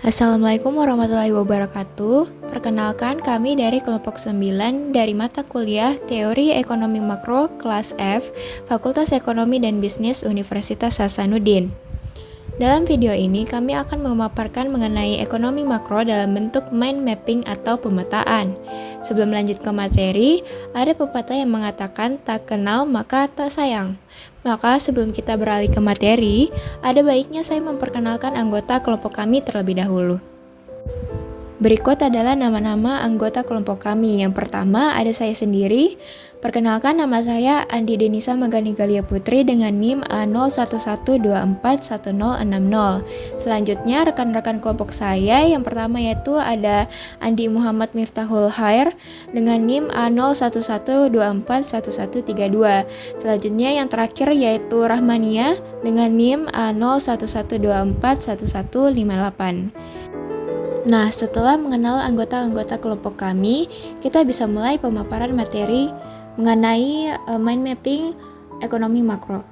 Assalamualaikum warahmatullahi wabarakatuh. Perkenalkan, kami dari kelompok 9 dari mata kuliah Teori Ekonomi Makro kelas F, Fakultas Ekonomi dan Bisnis Universitas Hasanuddin. Dalam video ini, kami akan memaparkan mengenai ekonomi makro dalam bentuk mind mapping atau pemetaan. Sebelum lanjut ke materi, ada pepatah yang mengatakan tak kenal maka tak sayang. Maka sebelum kita beralih ke materi, ada baiknya saya memperkenalkan anggota kelompok kami terlebih dahulu. Berikut adalah nama-nama anggota kelompok kami. Yang pertama ada saya sendiri. Perkenalkan, nama saya Andi Denisa Magani Galia Putri dengan NIM A0112410060. Selanjutnya rekan-rekan kelompok saya yang pertama yaitu ada Andi Muhammad Miftahul Khair dengan NIM A0112411132. Selanjutnya yang terakhir yaitu Rahmania dengan NIM A0112411158. Nah, setelah mengenal anggota-anggota kelompok kami, kita bisa mulai pemaparan materi mengenai mind mapping ekonomi makro.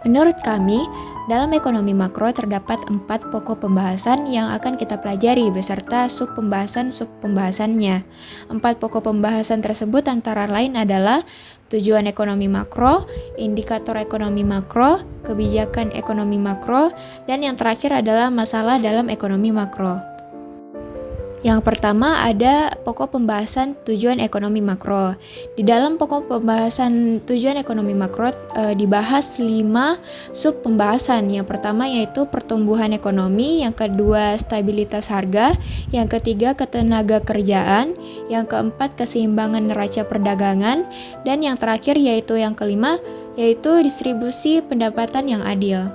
Menurut kami, dalam ekonomi makro terdapat 4 pokok pembahasan yang akan kita pelajari beserta sub-pembahasan-sub-pembahasannya. 4 pokok pembahasan tersebut antara lain adalah tujuan ekonomi makro, indikator ekonomi makro, kebijakan ekonomi makro, dan yang terakhir adalah masalah dalam ekonomi makro. Yang pertama ada pokok pembahasan tujuan ekonomi makro. Di dalam pokok pembahasan tujuan ekonomi makro dibahas 5 sub pembahasan. Yang pertama yaitu pertumbuhan ekonomi, yang kedua stabilitas harga, yang ketiga ketenaga kerjaan, yang keempat keseimbangan neraca perdagangan, dan yang terakhir yaitu yang kelima yaitu distribusi pendapatan yang adil.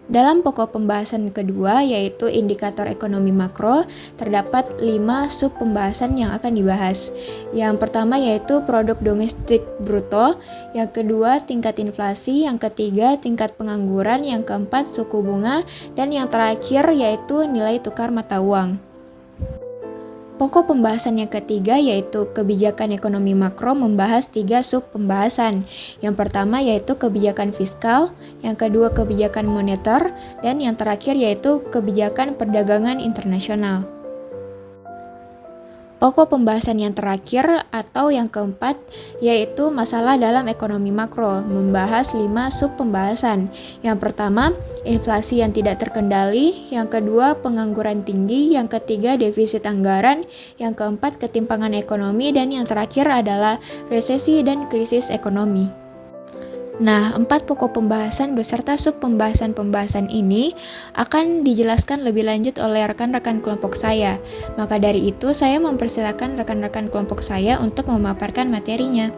Dalam pokok pembahasan kedua yaitu indikator ekonomi makro, terdapat 5 sub pembahasan yang akan dibahas. Yang pertama yaitu produk domestik bruto, yang kedua tingkat inflasi, yang ketiga tingkat pengangguran, yang keempat suku bunga, dan yang terakhir yaitu nilai tukar mata uang. Pokok pembahasan yang ketiga yaitu kebijakan ekonomi makro membahas 3 sub pembahasan. Yang pertama yaitu kebijakan fiskal, yang kedua kebijakan moneter, dan yang terakhir yaitu kebijakan perdagangan internasional. Pokok pembahasan yang terakhir atau yang keempat yaitu masalah dalam ekonomi makro, membahas 5 sub pembahasan. Yang pertama, inflasi yang tidak terkendali, yang kedua pengangguran tinggi, yang ketiga defisit anggaran, yang keempat ketimpangan ekonomi, dan yang terakhir adalah resesi dan krisis ekonomi. Nah, 4 pokok pembahasan beserta sub pembahasan-pembahasan ini akan dijelaskan lebih lanjut oleh rekan-rekan kelompok saya. Maka dari itu, saya mempersilakan rekan-rekan kelompok saya untuk memaparkan materinya.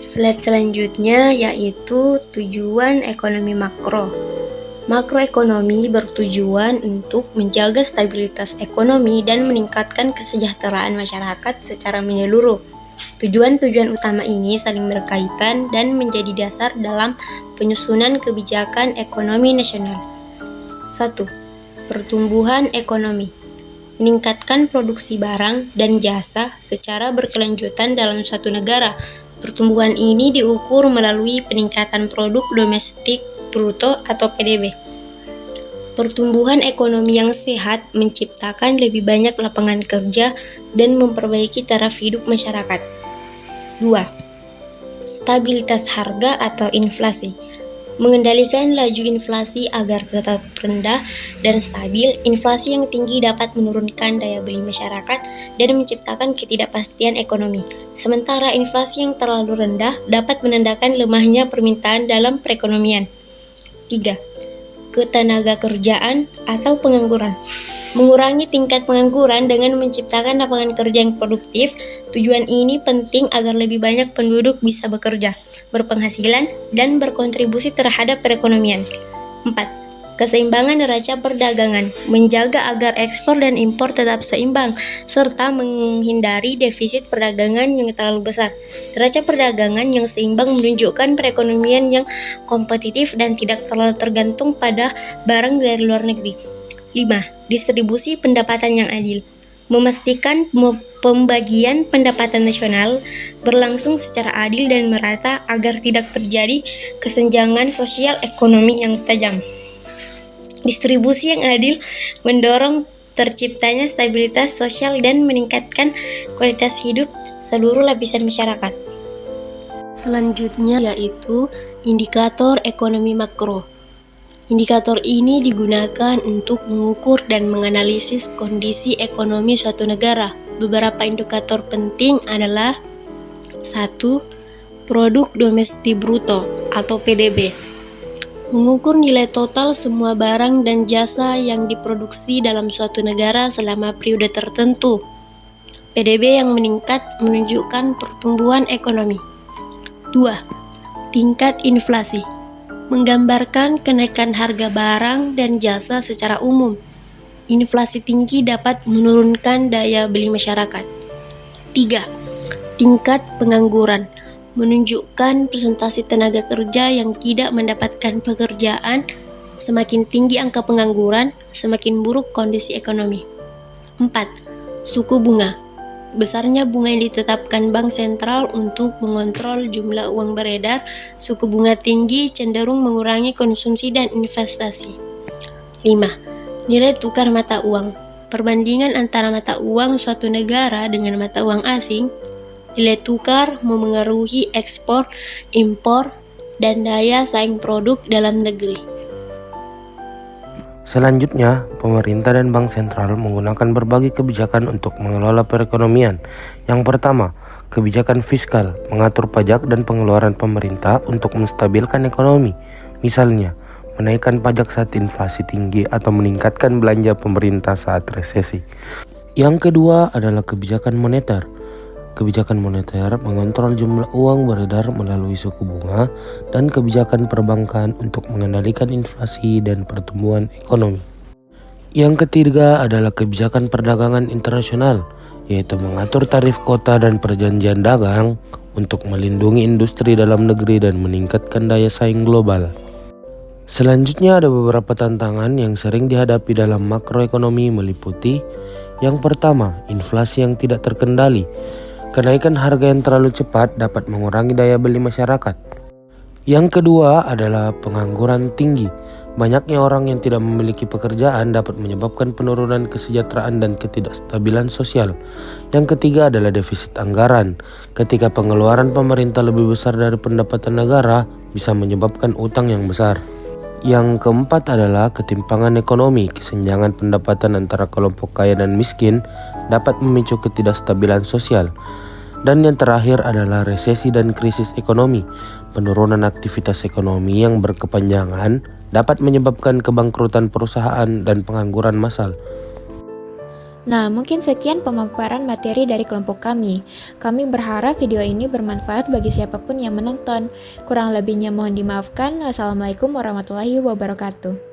Slide selanjutnya yaitu tujuan ekonomi makro. Makroekonomi bertujuan untuk menjaga stabilitas ekonomi dan meningkatkan kesejahteraan masyarakat secara menyeluruh. Tujuan-tujuan utama ini saling berkaitan dan menjadi dasar dalam penyusunan kebijakan ekonomi nasional. 1. Pertumbuhan ekonomi. Meningkatkan produksi barang dan jasa secara berkelanjutan dalam suatu negara. Pertumbuhan ini diukur melalui peningkatan produk domestik bruto atau PDB. Pertumbuhan ekonomi yang sehat menciptakan lebih banyak lapangan kerja dan memperbaiki taraf hidup masyarakat. 2. Stabilitas harga atau inflasi. Mengendalikan laju inflasi agar tetap rendah dan stabil. Inflasi yang tinggi dapat menurunkan daya beli masyarakat dan menciptakan ketidakpastian ekonomi. Sementara inflasi yang terlalu rendah dapat menandakan lemahnya permintaan dalam perekonomian. 3. Ketenaga kerjaan atau pengangguran. Mengurangi tingkat pengangguran dengan menciptakan lapangan kerja yang produktif. Tujuan ini penting agar lebih banyak penduduk bisa bekerja, berpenghasilan, dan berkontribusi terhadap perekonomian. 4. Keseimbangan neraca perdagangan. Menjaga agar ekspor dan impor tetap seimbang, serta menghindari defisit perdagangan yang terlalu besar. Neraca perdagangan yang seimbang menunjukkan perekonomian yang kompetitif dan tidak terlalu tergantung pada barang dari luar negeri. 5. Distribusi pendapatan yang adil. Memastikan pembagian pendapatan nasional berlangsung secara adil dan merata agar tidak terjadi kesenjangan sosial ekonomi yang tajam. Distribusi yang adil mendorong terciptanya stabilitas sosial dan meningkatkan kualitas hidup seluruh lapisan masyarakat. Selanjutnya yaitu indikator ekonomi makro. Indikator ini digunakan untuk mengukur dan menganalisis kondisi ekonomi suatu negara. Beberapa indikator penting adalah 1. Produk domestik bruto atau PDB. Mengukur nilai total semua barang dan jasa yang diproduksi dalam suatu negara selama periode tertentu. PDB yang meningkat menunjukkan pertumbuhan ekonomi. 2. Tingkat inflasi. Menggambarkan kenaikan harga barang dan jasa secara umum. Inflasi tinggi dapat menurunkan daya beli masyarakat. 3. Tingkat pengangguran. Menunjukkan presentasi tenaga kerja yang tidak mendapatkan pekerjaan. Semakin tinggi angka pengangguran, semakin buruk kondisi ekonomi. 4. Suku bunga. Besarnya bunga yang ditetapkan bank sentral untuk mengontrol jumlah uang beredar. Suku bunga tinggi cenderung mengurangi konsumsi dan investasi. 5. Nilai tukar mata uang. Perbandingan antara mata uang suatu negara dengan mata uang asing. Nilai tukar memengaruhi ekspor, impor, dan daya saing produk dalam negeri. Selanjutnya, pemerintah dan bank sentral menggunakan berbagai kebijakan untuk mengelola perekonomian. Yang pertama, kebijakan fiskal, mengatur pajak dan pengeluaran pemerintah untuk menstabilkan ekonomi. Misalnya, menaikkan pajak saat inflasi tinggi atau meningkatkan belanja pemerintah saat resesi. Yang kedua adalah kebijakan moneter. Kebijakan moneter mengontrol jumlah uang beredar melalui suku bunga dan kebijakan perbankan untuk mengendalikan inflasi dan pertumbuhan ekonomi. Yang ketiga adalah kebijakan perdagangan internasional, yaitu mengatur tarif kota dan perjanjian dagang untuk melindungi industri dalam negeri dan meningkatkan daya saing global. Selanjutnya ada beberapa tantangan yang sering dihadapi dalam makroekonomi meliputi: yang pertama, inflasi yang tidak terkendali. Kenaikan harga yang terlalu cepat dapat mengurangi daya beli masyarakat. Yang kedua adalah pengangguran tinggi. Banyaknya orang yang tidak memiliki pekerjaan dapat menyebabkan penurunan kesejahteraan dan ketidakstabilan sosial. Yang ketiga adalah defisit anggaran. Ketika pengeluaran pemerintah lebih besar dari pendapatan negara, bisa menyebabkan utang yang besar. Yang keempat adalah ketimpangan ekonomi. Kesenjangan pendapatan antara kelompok kaya dan miskin dapat memicu ketidakstabilan sosial. Dan yang terakhir adalah resesi dan krisis ekonomi. Penurunan aktivitas ekonomi yang berkepanjangan dapat menyebabkan kebangkrutan perusahaan dan pengangguran massal. Nah, mungkin sekian pemaparan materi dari kelompok kami. Kami berharap video ini bermanfaat bagi siapapun yang menonton. Kurang lebihnya mohon dimaafkan. Wassalamualaikum warahmatullahi wabarakatuh.